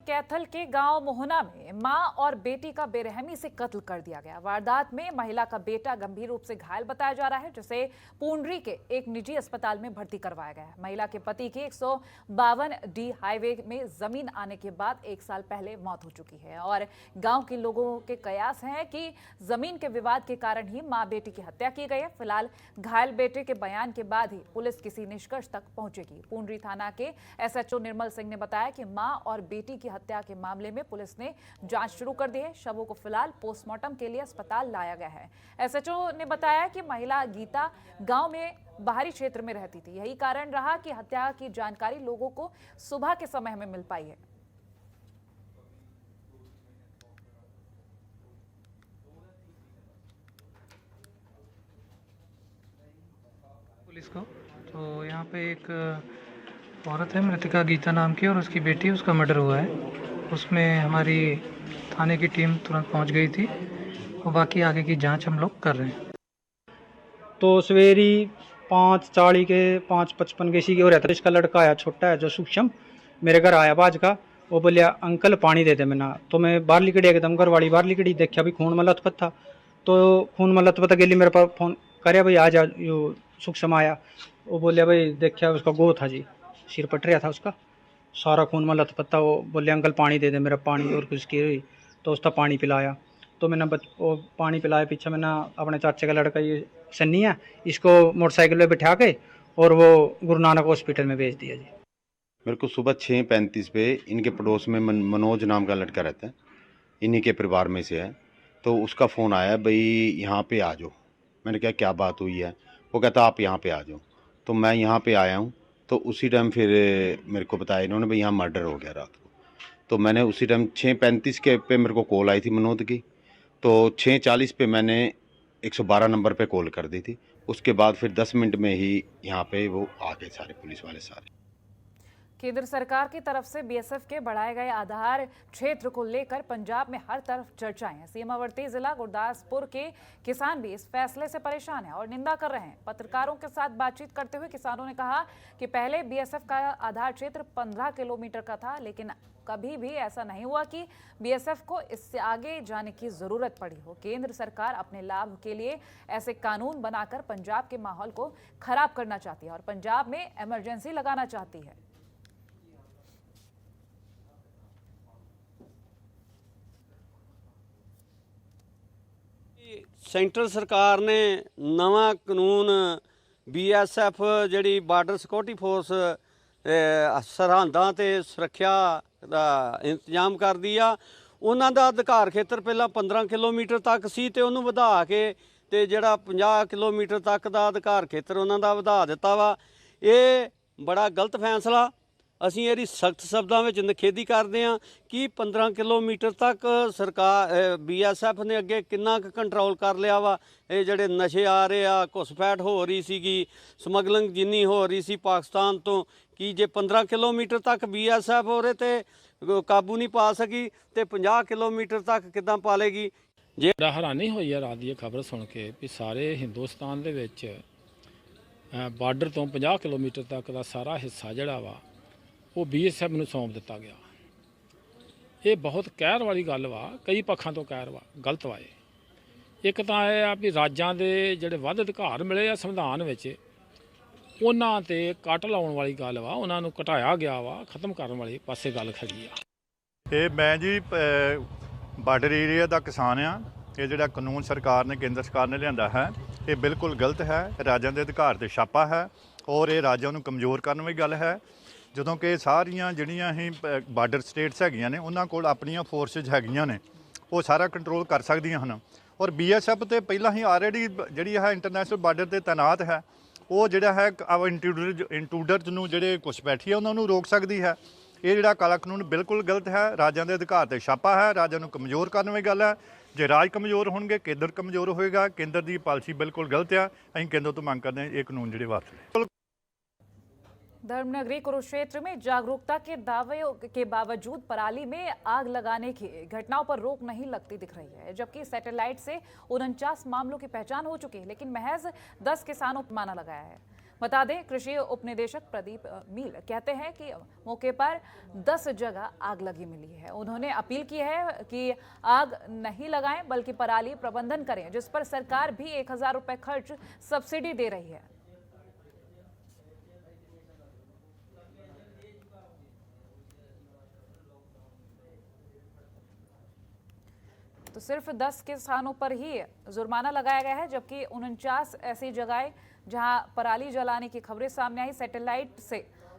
कैथल के गांव मोहना में मां और बेटी का बेरहमी से कत्ल कर दिया गया। वारदात में महिला का बेटा गंभीर रूप से घायल बताया जा रहा है, जिसे पूंडरी के एक निजी अस्पताल में भर्ती करवाया गया है। महिला के पति की 152D हाईवे में जमीन आने के बाद 1 साल पहले मौत हो चुकी है और गांव के लोगों के कयास हैं कि जमीन के विवाद के कारण ही मां बेटी की हत्या की गई है। फिलहाल घायल बेटे के बयान के बाद ही पुलिस किसी निष्कर्ष तक पहुंचेगी। पूंडरी थाना के SHO निर्मल सिंह ने बताया कि मां और बेटी की हत्या के मामले में पुलिस ने जांच शुरू कर दी है। शवों को फिलहाल पोस्टमार्टम के लिए अस्पताल लाया गया है। SHO ने बताया कि महिला गीता गांव में बाहरी क्षेत्र में रहती थी। यही कारण रहा कि हत्या की जानकारी लोगों को सुबह के समय में मिल पाई है। पुलिस को तो यहाँ पे एक औरत है मृतिका गीता नाम की और उसकी बेटी, उसका मर्डर हुआ है। उसमें हमारी थाने की टीम तुरंत पहुँच गई थी और बाकी आगे की जांच हम लोग कर रहे हैं। तो सवेरी 5:40 के 5:55 के सी की हो रहा था। इसका लड़का आया, छोटा है जो सूक्ष्म, मेरे घर आया बाज का। वो बोलिया अंकल पानी दे दे मैंने। तो मैं बाहर लिकड़ी एकदम घर वाली बाहर लिकड़ी देखा भी खून में लथपथ था। तो खून में लथपथ गेली मेरे पास फोन करे, भाई आ जा। यो सूक्ष्म आया, वो बोलिया भाई देखा उसका गो था जी, सिर पट रहा था उसका, सारा खून में लथपथ था। वो बोले अंकल पानी दे दे मेरा, पानी और कुछ की हुई तो उसका पानी पिलाया। तो मैंने वो पानी पिलाया। पीछे मैंने अपने चाचे का लड़का ये सन्नी है, इसको मोटरसाइकिल पे बिठा के और वो गुरु नानक हॉस्पिटल में भेज दिया जी। मेरे को सुबह 6:35 पे इनके पड़ोस में मनोज नाम का लड़का रहता है, इन्हीं के परिवार में से है। तो उसका फ़ोन आया, भाई यहाँ पे आ जाओ। मैंने कहा क्या बात हुई है? वो कहता आप यहाँ पे आ जाओ। तो मैं यहाँ पे आया हूँ। तो उसी टाइम फिर मेरे को बताया इन्होंने, भाई यहाँ मर्डर हो गया रात को। तो मैंने उसी टाइम 6:35 के पे मेरे को कॉल आई थी मनोज की। तो 6:40 पे मैंने 112 नंबर पे कॉल कर दी थी। उसके बाद फिर 10 मिनट में ही यहाँ पे वो आ गए सारे पुलिस वाले सारे। केंद्र सरकार की तरफ से BSF के बढ़ाए गए आधार क्षेत्र को लेकर पंजाब में हर तरफ चर्चाएं हैं। सीमावर्ती जिला गुरदासपुर के किसान भी इस फैसले से परेशान हैं और निंदा कर रहे हैं। पत्रकारों के साथ बातचीत करते हुए किसानों ने कहा कि पहले BSF का आधार क्षेत्र 15 किलोमीटर का था, लेकिन कभी भी ऐसा नहीं हुआ कि BSF को इससे आगे जाने की जरूरत पड़ी हो। केंद्र सरकार अपने लाभ के लिए ऐसे कानून बनाकर पंजाब के माहौल को खराब करना चाहती है और पंजाब में इमरजेंसी लगाना चाहती है। सेंट्रल सरकार ने नवा कानून BSF जी बार्डर सिक्योरिटी फोर्स सरहदां ते सुरक्षा का इंतजाम कर दिया। उन्हां दा अधिकार खेत्र पहला 15 किलोमीटर तक सी ते उन्होंने वधा के ते जिहड़ा 50 किलोमीटर तक का अधिकार खेत्र उन्हां दा वधा दिता वा। ये बड़ा गलत फैसला, ਅਸੀਂ ਇਹਦੀ सख्त शब्दों में निखेधी करते हैं कि 15 किलोमीटर तक सरकार BSF ने अगे किन्ना कंट्रोल कर लिया वा। ये ਜਿਹੜੇ नशे आ रहे आ, घुसपैठ हो रही सी, समगलिंग जिन्नी हो रही सी पाकिस्तान तो, कि जे 15 किलोमीटर तक BSF हो रहे तो काबू नहीं पा सकी तो 50 किलोमीटर तक किदां पालेगी। जे हैरानी हुई है रात की खबर सुन के भी सारे हिंदुस्तान दे विच बार्डर तो 50 किलोमीटर तक का सारा हिस्सा जिहड़ा वा वो BSF ਨੂੰ सौंप दिता गया। ये बहुत कहर वाली गल वा, कई पक्षों तो कहर वा, गलत वा। एक तो यह आ भी राज्यों के जोड़े वध अधिकार मिले आ संविधान में, उन्होंने ते कट लाने वाली गल वा, उन्होंने घटाया गया वा, खत्म करने वाली पासे गल खड़ी आ। ये मैं जी बार्डर एरिया का किसान हाँ। ये जोड़ा कानून सरकार ने, केंद्र सरकार ने लिया है, ये बिल्कुल गलत है। राज्यों के अधिकार से छापा है और ये राज्यों को कमज़ोर करने वाली गल है। ਜਦੋਂ ਕਿ ਸਾਰੀਆਂ ਜਿਹੜੀਆਂ ਹੀ ਬਾਰਡਰ ਸਟੇਟਸ ਹੈਗੀਆਂ ਨੇ ਉਹਨਾਂ ਕੋਲ ਆਪਣੀਆਂ ਫੋਰਸਿਸ ਹੈਗੀਆਂ ਨੇ, ਉਹ ਸਾਰਾ ਕੰਟਰੋਲ ਕਰ ਸਕਦੀਆਂ ਹਨ। ਔਰ BSF ਤੇ ਪਹਿਲਾਂ ਹੀ ਆਲਰੇਡੀ ਜਿਹੜੀ ਹੈ ਇੰਟਰਨੈਸ਼ਨਲ ਬਾਰਡਰ ਤੇ ਤਾਇਨਾਤ ਹੈ। ਉਹ ਜਿਹੜਾ ਹੈ ਇੰਟਰੂਡਰਸ ਨੂੰ ਜਿਹੜੇ ਘੁਸਪੈਠੀ ਹੈ ਉਹਨਾਂ ਨੂੰ ਰੋਕ ਸਕਦੀ ਹੈ। ਇਹ ਜਿਹੜਾ ਕਾਲਾ ਕਾਨੂੰਨ ਬਿਲਕੁਲ ਗਲਤ ਹੈ, ਰਾਜਾਂ ਦੇ ਅਧਿਕਾਰ ਤੇ ਛਾਪਾ ਹੈ, ਰਾਜਾਂ ਨੂੰ ਕਮਜ਼ੋਰ ਕਰਨ ਵਾਲੀ ਗੱਲ ਹੈ। ਜੇ ਰਾਜ ਕਮਜ਼ੋਰ ਹੋਣਗੇ ਕੇਂਦਰ ਕਮਜ਼ੋਰ ਹੋਏਗਾ। ਕੇਂਦਰ ਦੀ ਪਾਲਿਸੀ ਬਿਲਕੁਲ ਗਲਤ ਆ। ਅਸੀਂ ਕੇਂਦਰ ਤੋਂ ਮੰਗ ਕਰਦੇ ਹਾਂ ਇਹ ਕਾਨੂੰਨ ਜਿਹੜੇ ਵਾਪਸ। धर्मनगरी कुरुक्षेत्र में जागरूकता के दावे के बावजूद पराली में आग लगाने की घटनाओं पर रोक नहीं लगती दिख रही है, जबकि सैटेलाइट से 49 मामलों की पहचान हो चुकी है, लेकिन महज 10 किसानों पर माना लगाया है। बता दें, कृषि उपनिदेशक प्रदीप मील कहते हैं कि मौके पर 10 जगह आग लगी मिली है। उन्होंने अपील की है कि आग नहीं लगाएं बल्कि पराली प्रबंधन करें, जिस पर सरकार भी 1000 रुपए खर्च सब्सिडी दे रही है। तो सिर्फ 10 किसानों पर ही जुर्माना लगाया गया है, जबकि 49 ऐसी जगहें जहां पराली जलाने की खबरें सामने आई। सैटेलाइट से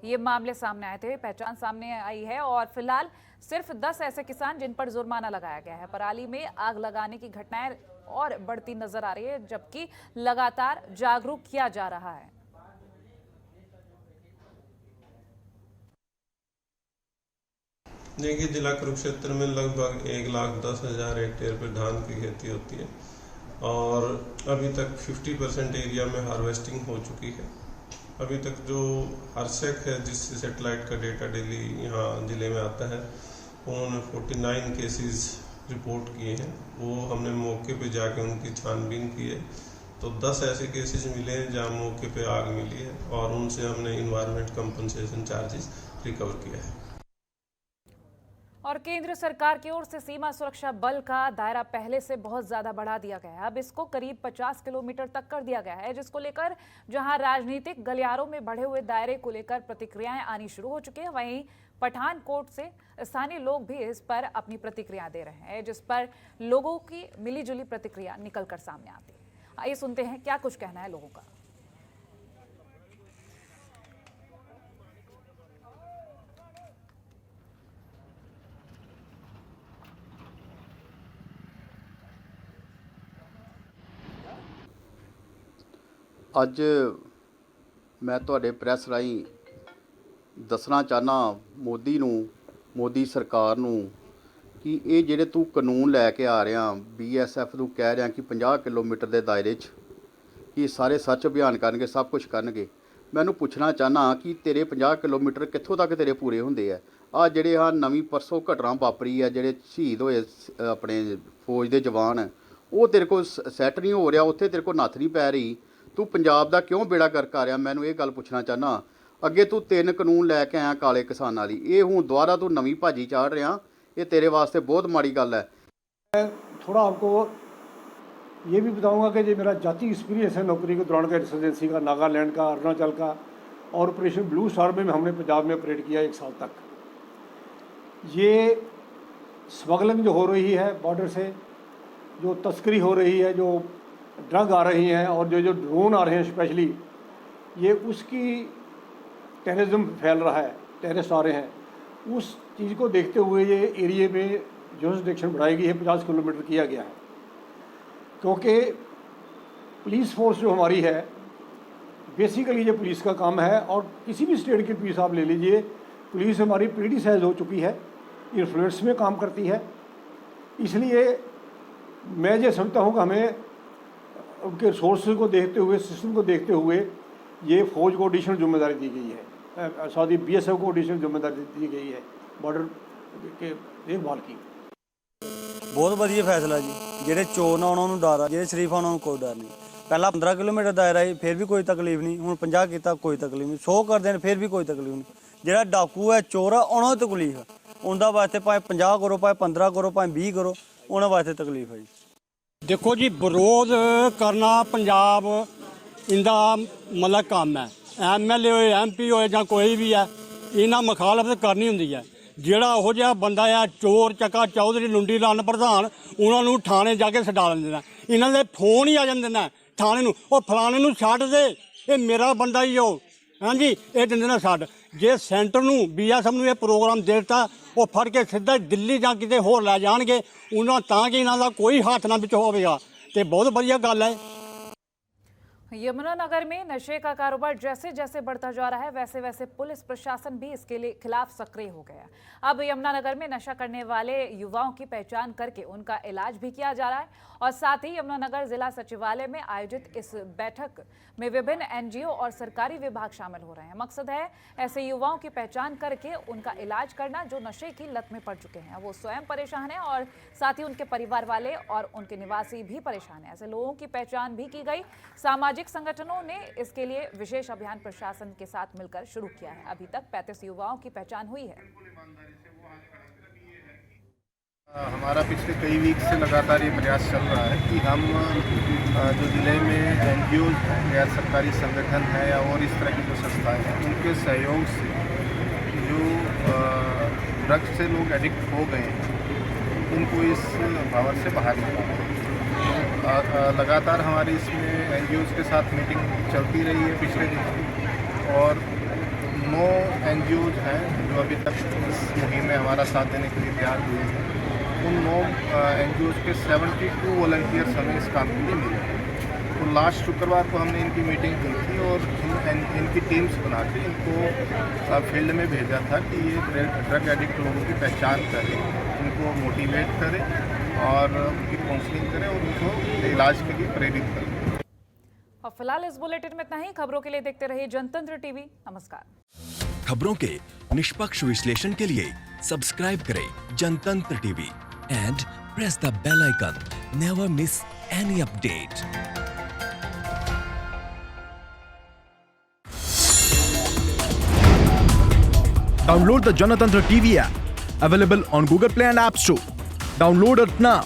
ये मामले सामने आए थे, पहचान सामने आई है और फिलहाल सिर्फ 10 ऐसे किसान जिन पर जुर्माना लगाया गया है। पराली में आग लगाने की घटनाएं और बढ़ती नजर आ रही है, जबकि लगातार जागरूक किया जा रहा है। देखिए, जिला कुरुक्षेत्र में लगभग 1,10,000 हेक्टेयर पर धान की खेती होती है और अभी तक 50% एरिया में हार्वेस्टिंग हो चुकी है। अभी तक जो हरसेक है, जिससे सेटेलाइट का डेटा डेली यहाँ ज़िले में आता है, उन्होंने 49 केसेस रिपोर्ट किए हैं। वो हमने मौके पे जाके उनकी छानबीन की है, तो 10 ऐसे केसेस मिले हैं जहाँ मौके पे आग मिली है और उनसे हमने इन्वायरमेंट कंपनसेशन चार्जेस रिकवर किया है। और केंद्र सरकार की ओर से सीमा सुरक्षा बल का दायरा पहले से बहुत ज्यादा बढ़ा दिया गया है। अब इसको करीब 50 किलोमीटर तक कर दिया गया है, जिसको लेकर जहां राजनीतिक गलियारों में बढ़े हुए दायरे को लेकर प्रतिक्रियाएं आनी शुरू हो चुकी हैं, वहीं पठानकोट से स्थानीय लोग भी इस पर अपनी प्रतिक्रिया दे रहे हैं, जिस पर लोगों की मिलीजुली प्रतिक्रिया निकलकर सामने आती है। आइए सुनते हैं क्या कुछ कहना है लोगों का। ਅੱਜ ਮੈਂ ਤੁਹਾਡੇ ਪ੍ਰੈਸ ਰਾਹੀਂ ਦੱਸਣਾ ਚਾਹਨਾ ਮੋਦੀ ਸਰਕਾਰ ਨੂੰ ਕਿ ਇਹ ਜਿਹੜੇ ਤੂੰ ਕਾਨੂੰਨ ਲੈ ਕੇ ਆ ਰਿਹਾ BSF ਨੂੰ ਕਹਿ ਰਿਹਾ ਕਿ 50 ਕਿਲੋਮੀਟਰ ਦੇ ਦਾਇਰੇ 'ਚ ਕਿ ਸਾਰੇ ਸਰਚ ਅਭਿਆਨ ਕਰਨਗੇ, ਸਭ ਕੁਝ ਕਰਨਗੇ। ਮੈਨੂੰ ਪੁੱਛਣਾ ਚਾਹਨਾ ਕਿ ਤੇਰੇ 50 ਕਿਲੋਮੀਟਰ ਕਿੱਥੋਂ ਤੱਕ ਤੇਰੇ ਪੂਰੇ ਹੁੰਦੇ ਆ? ਆ ਜਿਹੜੇ ਆ ਨਵੀਂ ਪਰਸੋਂ ਘਟਨਾ ਵਾਪਰੀ ਆ, ਜਿਹੜੇ ਸ਼ਹੀਦ ਹੋਏ ਆਪਣੇ ਫੌਜ ਦੇ ਜਵਾਨ, ਉਹ ਤੇਰੇ ਕੋਲ ਸੈੱਟ ਨਹੀਂ ਹੋ ਰਿਹਾ, ਉੱਥੇ ਤੇਰੇ ਕੋਲ ਨੱਥ ਨਹੀਂ ਪੈ ਰਹੀ। ਤੂੰ ਪੰਜਾਬ ਦਾ ਕਿਉਂ ਬੇੜਾ ਗਰਕ ਆ ਰਿਹਾ? ਮੈਨੂੰ ਇਹ ਗੱਲ ਪੁੱਛਣਾ ਚਾਹਨਾ। ਅੱਗੇ ਤੂੰ 3 ਕਾਨੂੰਨ ਲੈ ਕੇ ਆਇਆ ਕਾਲੇ ਕਿਸਾਨਾਂ ਲਈ, ਇਹ ਹੁਣ ਦੁਬਾਰਾ ਤੂੰ ਨਵੀਂ ਭਾਜੀ ਚਾੜ ਰਿਹਾ, ये तेरे वास्ते बहुत माड़ी गल है। मैं थोड़ा आपको ये भी बताऊंगा कि जो मेरा जाति एक्सपीरियंस है नौकरी के दौरान का, इंसर्जेंसी का, नागालैंड का, अरुणाचल का और ऑपरेशन ब्लू स्टार में हमने पंजाब में ऑपरेट किया 1 साल तक। ये स्मगलिंग जो हो रही है बॉर्डर से, जो तस्करी हो रही है, जो ड्रग आ रही हैं और जो ड्रोन आ रहे हैं स्पेशली, ये उसकी टेररिज्म फैल रहा है, टेररिस्ट आ रहे हैं। उस चीज़ को देखते हुए ये एरिए में जुरिसडिक्शन बढ़ाई गई है, 50 किलोमीटर किया गया है। क्योंकि पुलिस फोर्स जो हमारी है, बेसिकली ये पुलिस का काम है और किसी भी स्टेट की पुलिस आप ले लीजिए, पुलिस हमारी पॉलिटिसाइज हो चुकी है, इन्फ्लुएंस में काम करती है। इसलिए मैं ये समझता हूँ कि हमें उनके रिसोर्स को देखते हुए, सिस्टम को देखते हुए ये फ़ौज को एडिशनल जिम्मेदारी दी गई है, सॉरी BSF को एडिशनल जिम्मेदारी दी गई है बॉर्डर के देखभाल की। बहुत वधिया फैसला जी। ਜਿਹੜੇ ਚੋਰ ਨਾ ਉਹਨਾਂ ਨੂੰ ਡਰ ਆ, ਜਿਹੜੇ ਸ਼ਰੀਫ ਆ ਉਹਨਾਂ ਨੂੰ ਕੋਈ ਡਰ ਨਹੀਂ। ਪਹਿਲਾਂ 15 ਕਿਲੋਮੀਟਰ ਦਾਇਰਾ ਹੈ, ਫਿਰ ਵੀ ਕੋਈ ਤਕਲੀਫ ਨਹੀਂ। ਹੁਣ 50 ਕੀਤਾ, ਕੋਈ ਤਕਲੀਫ ਨਹੀਂ। 100 ਕਰਦੇ ਨੇ, ਫਿਰ ਵੀ ਕੋਈ ਤਕਲੀਫ ਨਹੀਂ। ਜਿਹੜਾ ਡਾਕੂ ਹੈ, ਚੋਰ ਆ, ਉਹਨਾਂ ਨੂੰ ਤਕਲੀਫ ਹੈ। ਉਹਦਾ ਵਾਸਤੇ ਭਾਵੇਂ 50 ਕਰੋ, ਭਾਵੇਂ 15 ਕਰੋ, ਭਾਵੇਂ 20 ਕਰੋ, ਉਹਨਾਂ ਵਾਸਤੇ ਤਕਲੀਫ ਹੈ ਜੀ। ਦੇਖੋ ਜੀ, ਵਿਰੋਧ ਕਰਨਾ ਪੰਜਾਬ ਇਹਦਾ ਮਤਲਬ ਕੰਮ ਹੈ। MLA ਹੋਏ, MP ਹੋਏ ਜਾਂ ਕੋਈ ਵੀ ਹੈ, ਇਹਨਾਂ ਮੁਖਾਲਫਤ ਕਰਨੀ ਹੁੰਦੀ ਹੈ। ਜਿਹੜਾ ਉਹੋ ਜਿਹਾ ਬੰਦਾ ਆ, ਚੋਰ ਚੱਕਾ ਚੌਧਰੀ, ਲੁੰਡੀ ਲਾਨ ਪ੍ਰਧਾਨ, ਉਹਨਾਂ ਨੂੰ ਥਾਣੇ ਜਾ ਕੇ ਛਡਾ ਦਿੰਦੇ ਨੇ। ਇਹਨਾਂ ਦੇ ਫੋਨ ਹੀ ਆ ਜਾਂਦੇ ਨੇ ਥਾਣੇ ਨੂੰ, ਉਹ ਫਲਾਣੇ ਨੂੰ ਛੱਡ ਦੇ, ਇਹ ਮੇਰਾ ਬੰਦਾ ਹੀ ਉਹ, ਹਾਂਜੀ, ਇਹ ਦਿੰਦੇ ਨੇ ਛੱਡ। ਜੇ ਸੈਂਟਰ ਨੂੰ BSF ਨੂੰ ਇਹ ਪ੍ਰੋਗਰਾਮ ਦੇ ਦਿੱਤਾ, ਉਹ ਫੜ ਕੇ ਸਿੱਧਾ ਦਿੱਲੀ ਜਾਂ ਕਿਤੇ ਹੋਰ ਲੈ ਜਾਣਗੇ ਉਹਨਾਂ, ਤਾਂ ਕਿ ਇਹਨਾਂ ਦਾ ਕੋਈ ਹੱਥ ਨਾ ਵਿੱਚ ਹੋਵੇਗਾ, ਤੇ ਬਹੁਤ ਵਧੀਆ ਗੱਲ ਹੈ। यमुनानगर में नशे का कारोबार जैसे जैसे बढ़ता जा रहा है, वैसे वैसे पुलिस प्रशासन भी इसके लिए खिलाफ सक्रिय हो गया। अब यमुनानगर में नशा करने वाले युवाओं की पहचान करके उनका इलाज भी किया जा रहा है और साथ ही यमुनानगर जिला सचिवालय में आयोजित इस बैठक में विभिन्न NGO और सरकारी विभाग शामिल हो रहे हैं। मकसद है ऐसे युवाओं की पहचान करके उनका इलाज करना जो नशे की लत में पड़ चुके हैं। वो स्वयं परेशान हैं और साथ ही उनके परिवार वाले और उनके निवासी भी परेशान हैं। ऐसे लोगों की पहचान भी की गई। सामाजिक सामाजिक संगठनों ने इसके लिए विशेष अभियान प्रशासन के साथ मिलकर शुरू किया है। अभी तक 35 युवाओं की पहचान हुई है। हमारा पिछले कई वीक से लगातार ये प्रयास चल रहा है कि हम जो ज़िले में NGO गैर सरकारी संगठन है या और इस तरह की जो संस्थाएं हैं उनके सहयोग से जो ड्रग्स से लोग एडिक्ट हो गए हैं उनको इस भावर से बाहर निकालें। लगातार हमारी इसमें NGOs के साथ मीटिंग चलती रही है पिछले दिनों और 9 NGOs हैं जो अभी तक इस मुहिम में हमारा साथ देने के लिए तैयार हुए हैं। उन 9 NGOs के 72 वॉलंटियर्स हमें इस काम के लिए मिले। तो लास्ट शुक्रवार को हमने इनकी मीटिंग की थी और इनकी टीम्स बना के इनको फील्ड में भेजा था कि ये ड्रग एडिक्ट लोगों की पहचान करें, इनको मोटिवेट करें और उनकी काउंसलिंग करें और उनको इलाज के लिए प्रेरित करें। और फिलहाल इस बुलेटिन में इतना ही। खबरों के लिए देखते रहिए जनतंत्र टीवी। नमस्कार। खबरों के निष्पक्ष विश्लेषण के लिए सब्सक्राइब करें जनतंत्र TV and press the bell icon. Never miss any update. Download the Janatantra TV app, available on Google Play and App Store. Download it now.